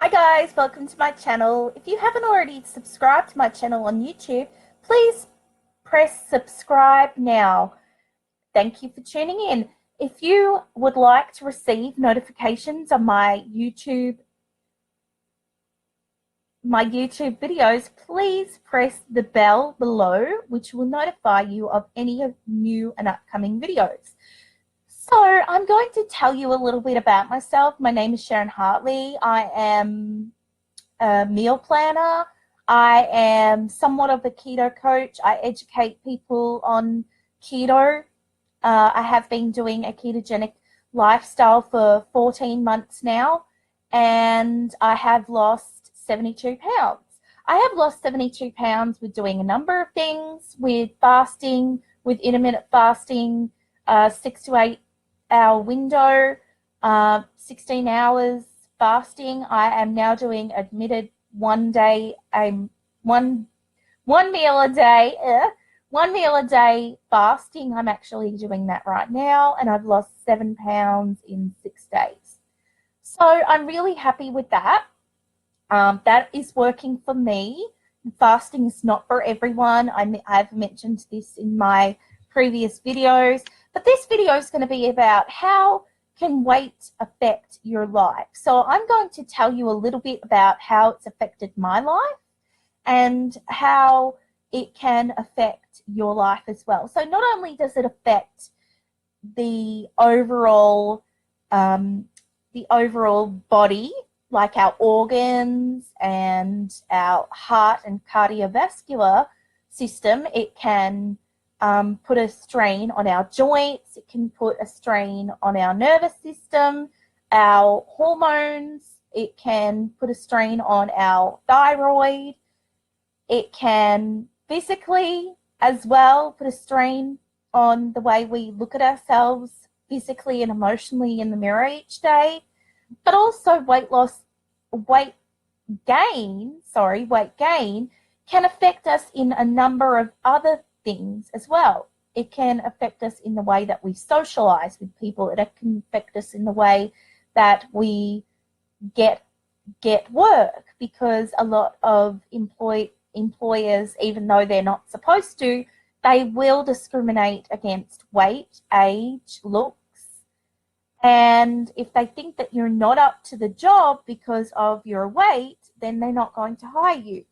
Hi guys, welcome to my channel. If you haven't already subscribed to my channel on YouTube, please press subscribe now. Thank you for tuning in. If you would like to receive notifications on my YouTube videos, please press the bell below, which will notify you of any new and upcoming videos. So I'm going to tell you a little bit about myself. My name is Sharon Hartley. I am a meal planner. I am somewhat of a keto coach. I educate people on keto. I have been doing a ketogenic lifestyle for 14 months now, and I have lost 72 pounds. I have lost 72 pounds with doing a number of things, with fasting, with intermittent fasting, 6 to 8 hour window, 16 hours fasting. I am now doing admitted one meal a day, fasting. I'm actually doing that right now, and I've lost 7 pounds in 6 days. So I'm really happy with that. That is working for me. Fasting is not for everyone. I've mentioned this in my previous videos, but this video is going to be about how can weight affect your life. So I'm going to tell you a little bit about how it's affected my life and how it can affect your life as well. So not only does it affect the overall body, like our organs and our heart and cardiovascular system, it can put a strain on our joints. It can put a strain on our nervous system, our hormones. It can put a strain on our thyroid. It can physically as well put a strain on the way we look at ourselves physically and emotionally in the mirror each day. But also weight gain can affect us in a number of other things as well. It can affect us in the way that we socialize with people. It can affect us in the way that we get work, because a lot of employers, even though they're not supposed to, they will discriminate against weight, age, looks. And if they think that you're not up to the job because of your weight, then they're not going to hire you.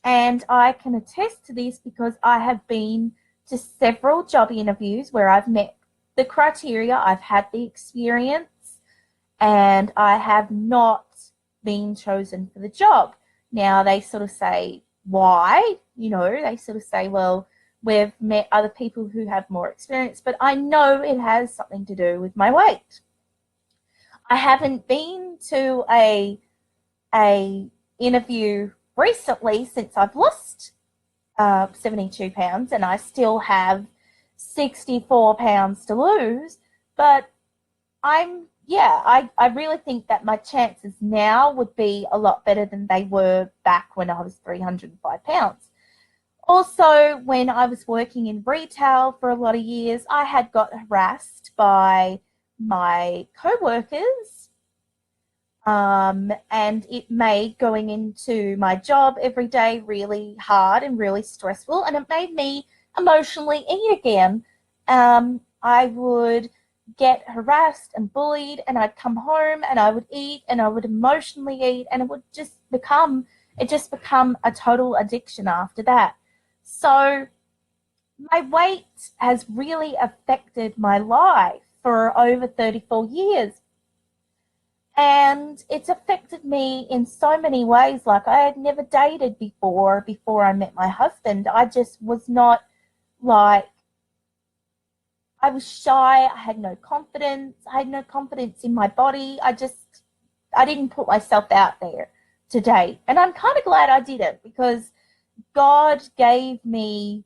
And I can attest to this because I have been to several job interviews where I've met the criteria, I've had the experience, and I have not been chosen for the job. Now they sort of say, why? They sort of say, well, we've met other people who have more experience, but I know it has something to do with my weight. I haven't been to a interview recently since I've lost 72 pounds, and I still have 64 pounds to lose. But I really think that my chances now would be a lot better than they were back when I was 305 pounds. Also, when I was working in retail for a lot of years, I had got harassed by my co-workers, and it made going into my job every day really hard and really stressful, and it made me emotionally eat again. I would get harassed and bullied, and I'd come home and I would eat and I would emotionally eat, and it would just become a total addiction after that. So my weight has really affected my life for over 34 years. And it's affected me in so many ways. Like, I had never dated before I met my husband. I just was not, like, I was shy. I had no confidence. I had no confidence in my body. I didn't put myself out there to date. And I'm kind of glad I didn't, because God gave me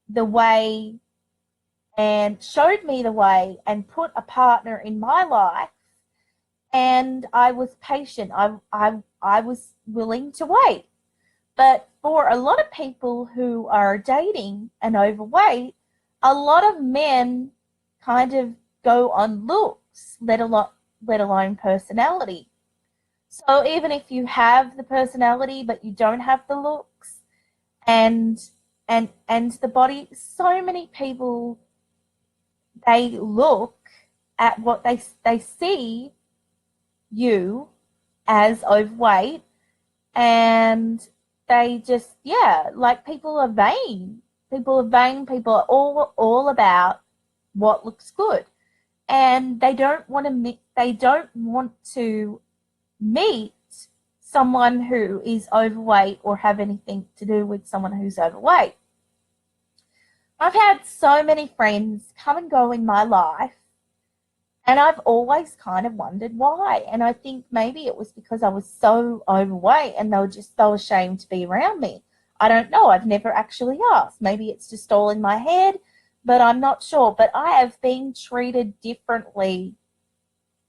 the way and showed me the way and put a partner in my life, and I was patient. I was willing to wait. But for a lot of people who are dating and overweight, a lot of men kind of go on looks, let alone personality. So even if you have the personality but you don't have the looks and and the body, so many people, they look at what they see you as overweight, and they just, yeah, like, people are vain. People are vain. People are all about what looks good, and they don't want to meet someone who is overweight or have anything to do with someone who's overweight. I've had so many friends come and go in my life, and I've always kind of wondered why. And I think maybe it was because I was so overweight and they were just so ashamed to be around me. I don't know. I've never actually asked. Maybe it's just all in my head, but I'm not sure. But I have been treated differently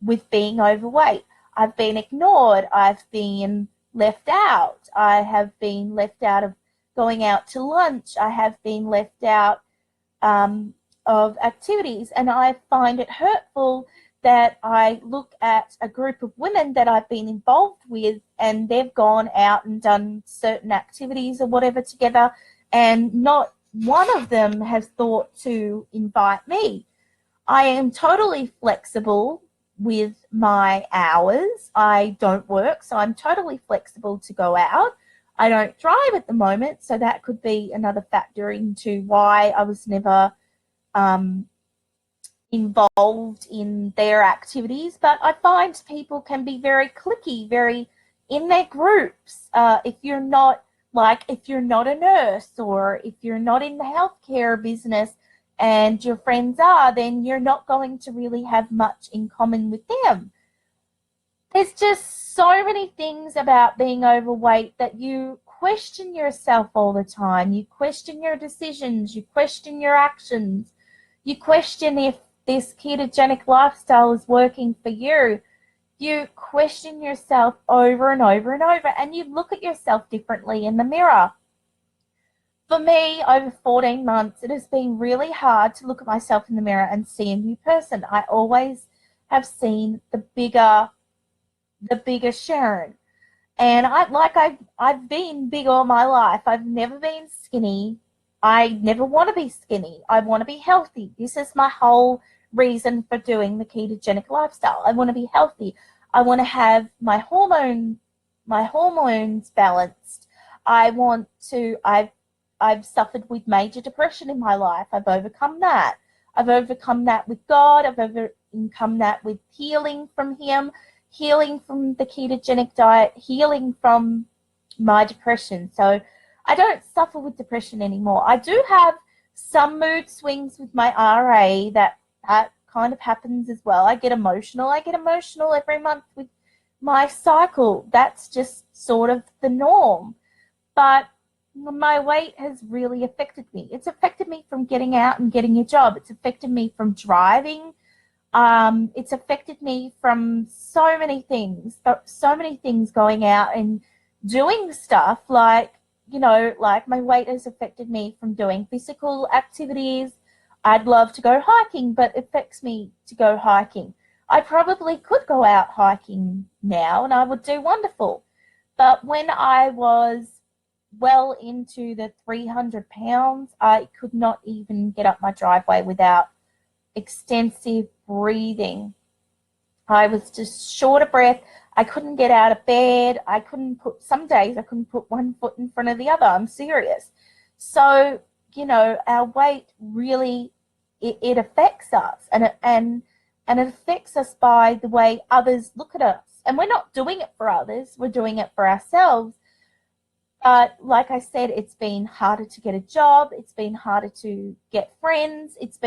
with being overweight. I've been ignored. I've been left out. I have been left out of going out to lunch. I have been left out of activities, and I find it hurtful that I look at a group of women that I've been involved with, and they've gone out and done certain activities or whatever together, and not one of them has thought to invite me. I am totally flexible with my hours. I don't work, so I'm totally flexible to go out. I don't drive at the moment, so that could be another factor into why I was never involved in their activities. But I find people can be very cliquey, very in their groups. If you're not a nurse, or if you're not in the healthcare business and your friends are, then you're not going to really have much in common with them. There's just so many things about being overweight that you question yourself all the time. You question your decisions. You question your actions. You question if this ketogenic lifestyle is working for you. You question yourself over and over and over, and you look at yourself differently in the mirror. For me, over 14 months, it has been really hard to look at myself in the mirror and see a new person. I always have seen the bigger Sharon. And I've been big all my life. I've never been skinny. I never want to be skinny. I want to be healthy. This is my whole reason for doing the ketogenic lifestyle. I want to be healthy. I want to have my hormones balanced. I've suffered with major depression in my life. I've overcome that. I've overcome that with God. I've overcome that with healing from Him, healing from the ketogenic diet, healing from my depression. So I don't suffer with depression anymore. I do have some mood swings with my RA. That kind of happens as well. I get emotional. Every month with my cycle. That's just sort of the norm. But my weight has really affected me. It's affected me from getting out and getting a job. It's affected me from driving. It's affected me from so many things going out and doing stuff, like my weight has affected me from doing physical activities. I'd love to go hiking, but it affects me to go hiking. I probably could go out hiking now and I would do wonderful. But when I was well into the 300 pounds, I could not even get up my driveway without extensive breathing. I was just short of breath. I couldn't get out of bed. Some days I couldn't put one foot in front of the other. I'm serious. So, our weight really, it affects us, and it affects us by the way others look at us. And we're not doing it for others. We're doing it for ourselves. But like I said, it's been harder to get a job. It's been harder to get friends. It's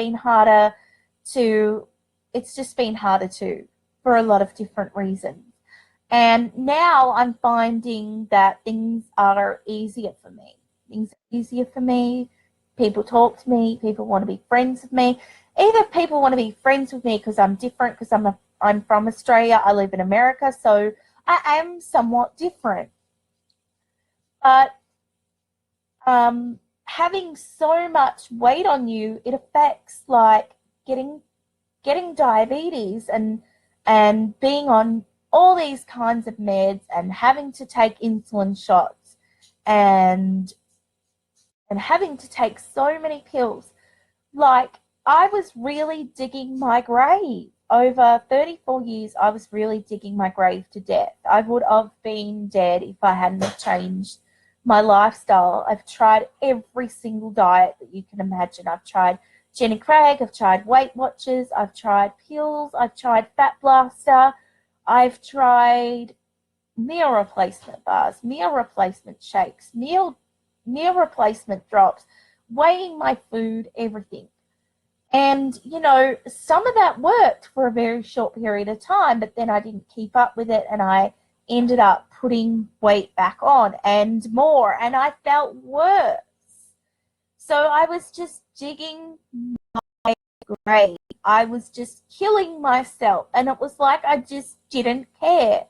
just been harder for a lot of different reasons. And now I'm finding that things are easier for me. People talk to me. People want to be friends with me. Either people want to be friends with me because I'm different, because I'm from Australia. I live in America, so I am somewhat different. But having so much weight on you, it affects, like, getting diabetes and being on all these kinds of meds and having to take insulin shots and having to take so many pills. Like, I was really digging my grave. Over 34 years, I was really digging my grave to death. I would have been dead if I hadn't have changed my lifestyle. I've tried every single diet that you can imagine. I've tried Jenny Craig, I've tried Weight Watchers, I've tried pills, I've tried Fat Blaster, I've tried meal replacement bars, meal replacement shakes, meal replacement drops, weighing my food, everything. And, you know, some of that worked for a very short period of time, but then I didn't keep up with it and I ended up putting weight back on and more, and I felt worse. So I was just digging my grave. I was just killing myself, and it was like I just didn't care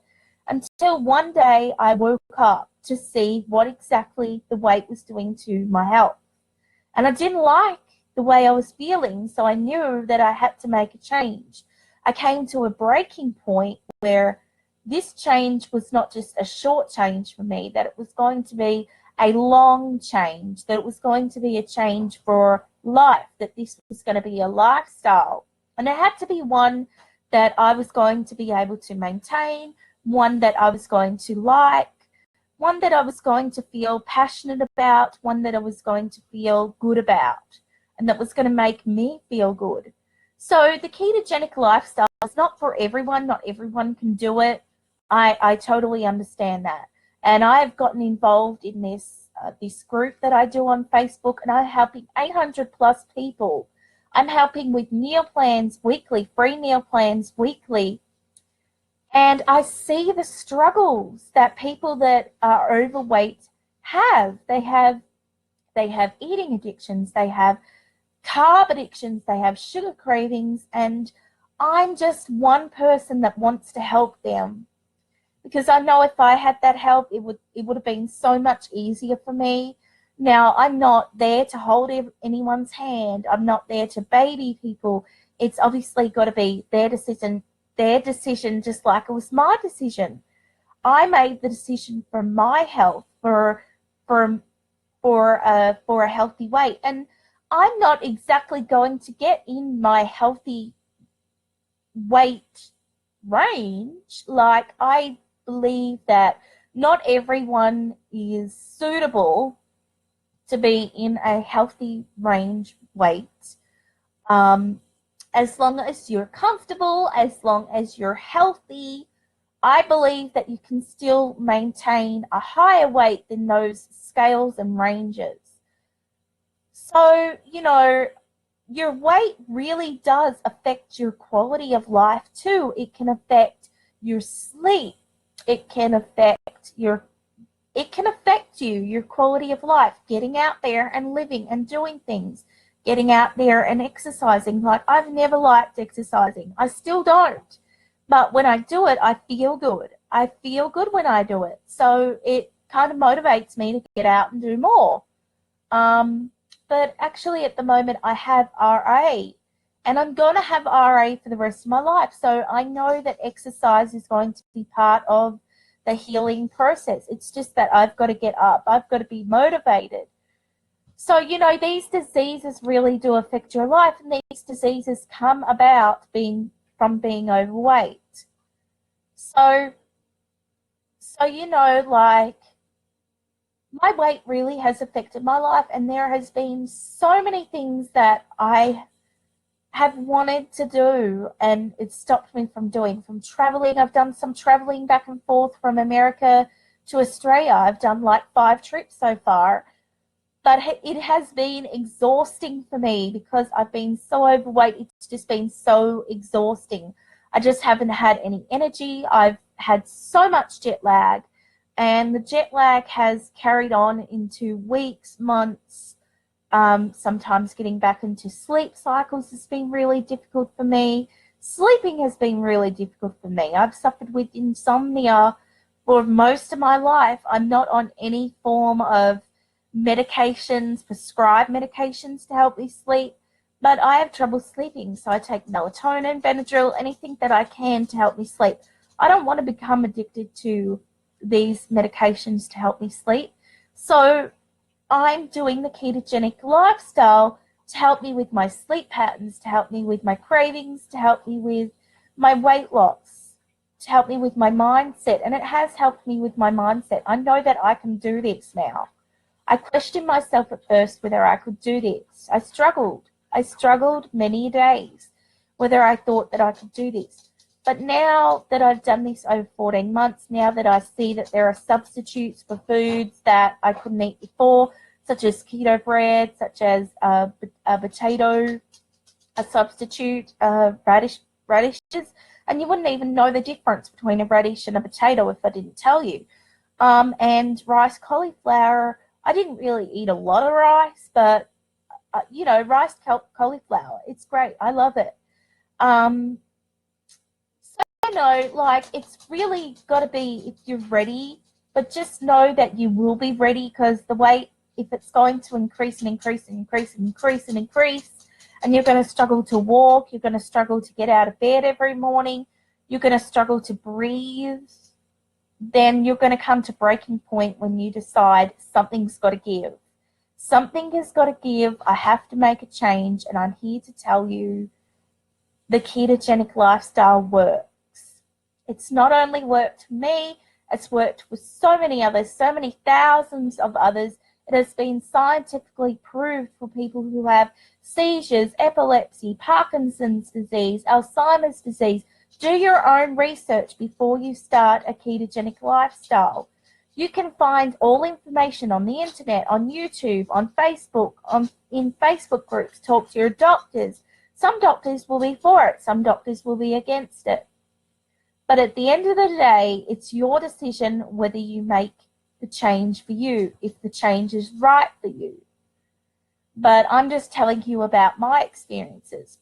until one day I woke up to see what exactly the weight was doing to my health. And I didn't like the way I was feeling, so I knew that I had to make a change. I came to a breaking point where this change was not just a short change for me, that it was going to be a long change, that it was going to be a change for life, that this was going to be a lifestyle. And it had to be one that I was going to be able to maintain, one that I was going to like, one that I was going to feel passionate about, one that I was going to feel good about, and that was going to make me feel good. So the ketogenic lifestyle is not for everyone. Not everyone can do it. I totally understand that. And I have gotten involved in this group that I do on Facebook, and I'm helping 800 plus people. I'm helping with meal plans weekly, free meal plans weekly. And I see the struggles that people that are overweight have. They have eating addictions, they have carb addictions, they have sugar cravings, and I'm just one person that wants to help them. Because I know if I had that help, it would have been so much easier for me. Now, I'm not there to hold anyone's hand. I'm not there to baby people. It's obviously got to be their decision, just like it was my decision. I made the decision for my health, for a healthy weight, and I'm not exactly going to get in my healthy weight range. Like, I believe that not everyone is suitable to be in a healthy range weight. As long as you're comfortable, as long as you're healthy, I believe that you can still maintain a higher weight than those scales and ranges. So, you know, your weight really does affect your quality of life too. It can affect your sleep. It can affect your quality of life, getting out there and living and doing things, getting out there and exercising. Like, I've never liked exercising. I still don't. But when I do it, I feel good. I feel good when I do it. So it kind of motivates me to get out and do more. But actually at the moment I have RA, and I'm going to have RA for the rest of my life. So I know that exercise is going to be part of the healing process. It's just that I've got to get up. I've got to be motivated. So, you know, these diseases really do affect your life, and these diseases come about from being overweight. So, you know, like, my weight really has affected my life, and there has been so many things that I have wanted to do, and it stopped me from doing. From traveling, I've done some traveling back and forth from America to Australia. I've done like 5 trips so far, but it has been exhausting for me because I've been so overweight. It's just been so exhausting. I just haven't had any energy. I've had so much jet lag, and the jet lag has carried on into weeks, months. Sometimes getting back into sleep cycles has been really difficult for me. Sleeping has been really difficult for me. I've suffered with insomnia for most of my life. I'm not on any form of medications, prescribed medications to help me sleep, but I have trouble sleeping. So I take melatonin, Benadryl, anything that I can to help me sleep. I don't want to become addicted to these medications to help me sleep. So I'm doing the ketogenic lifestyle to help me with my sleep patterns, to help me with my cravings, to help me with my weight loss, to help me with my mindset. And it has helped me with my mindset. I know that I can do this now. I questioned myself at first whether I could do this. I struggled. I struggled many days whether I thought that I could do this. But now that I've done this over 14 months, now that I see that there are substitutes for foods that I couldn't eat before, such as keto bread, such as a potato, a substitute, radishes, and you wouldn't even know the difference between a radish and a potato if I didn't tell you. And rice cauliflower, I didn't really eat a lot of rice, but, rice cauliflower, it's great. I love it. It's really got to be if you're ready, but just know that you will be ready, because the weight, if it's going to increase and increase and increase and increase and increase, and you're going to struggle to walk, you're going to struggle to get out of bed every morning, you're going to struggle to breathe, then you're going to come to breaking point when you decide something's got to give. Something has got to give. I have to make a change, and I'm here to tell you the ketogenic lifestyle works. It's not only worked for me, it's worked with so many others, so many thousands of others. It has been scientifically proved for people who have seizures, epilepsy, Parkinson's disease, Alzheimer's disease. Do your own research before you start a ketogenic lifestyle. You can find all information on the internet, on YouTube, on Facebook, in Facebook groups. Talk to your doctors. Some doctors will be for it, some doctors will be against it. But at the end of the day, it's your decision whether you make the change for you, if the change is right for you. But I'm just telling you about my experiences.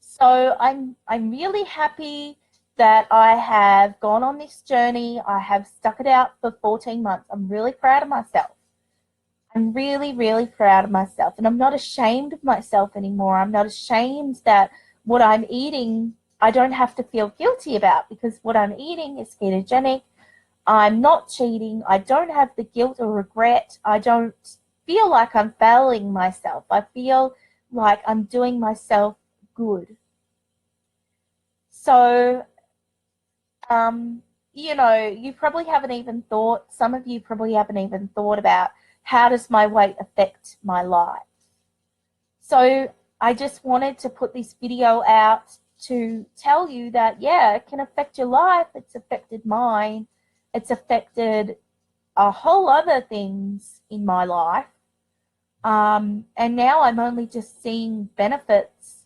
So I'm really happy that I have gone on this journey. I have stuck it out for 14 months. I'm really proud of myself. I'm really, really proud of myself. And I'm not ashamed of myself anymore. I'm not ashamed that what I'm eating, I don't have to feel guilty about, because what I'm eating is ketogenic. I'm not cheating. I don't have the guilt or regret. I don't feel like I'm failing myself. I feel like I'm doing myself good. So, you probably haven't even thought, some of you probably haven't even thought about, how does my weight affect my life? So I just wanted to put this video out to tell you that, yeah, it can affect your life. It's affected mine. It's affected a whole other things in my life. And now I'm only just seeing benefits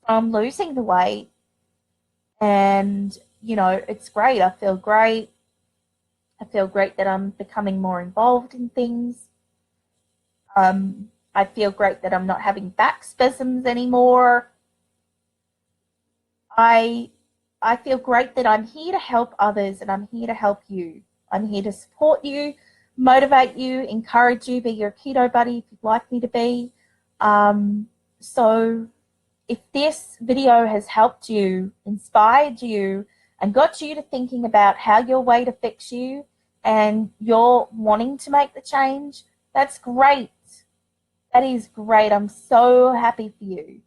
from losing the weight. And, it's great. I feel great. I feel great that I'm becoming more involved in things. I feel great that I'm not having back spasms anymore. I feel great that I'm here to help others, and I'm here to help you. I'm here to support you, motivate you, encourage you, be your keto buddy if you'd like me to be. So if this video has helped you, inspired you, and got you to thinking about how your weight affects you, and you're wanting to make the change, that's great. That is great. I'm so happy for you.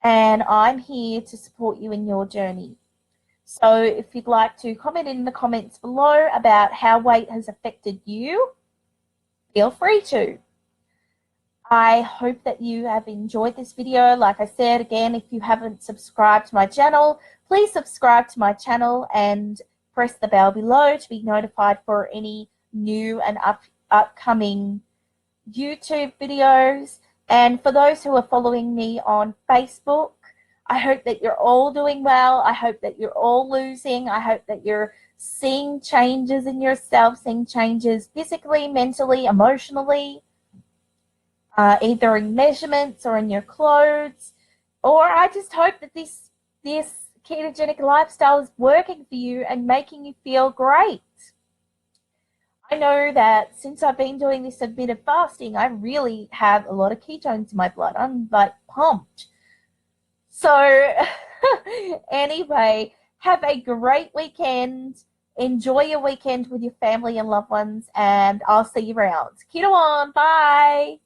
And I'm here to support you in your journey. So if you'd like to comment in the comments below about how weight has affected you, feel free to. I hope that you have enjoyed this video. Like I said, again, if you haven't subscribed to my channel, please subscribe to my channel and press the bell below to be notified for any new and upcoming YouTube videos. And for those who are following me on Facebook, I hope that you're all doing well. I hope that you're all losing. I hope that you're seeing changes in yourself, seeing changes physically, mentally, emotionally, either in measurements or in your clothes. Or I just hope that this ketogenic lifestyle is working for you and making you feel great. I know that since I've been doing this intermittent fasting, I really have a lot of ketones in my blood. I'm like pumped. So Anyway, have a great weekend. Enjoy your weekend with your family and loved ones, and I'll see you around. Keto on. Bye.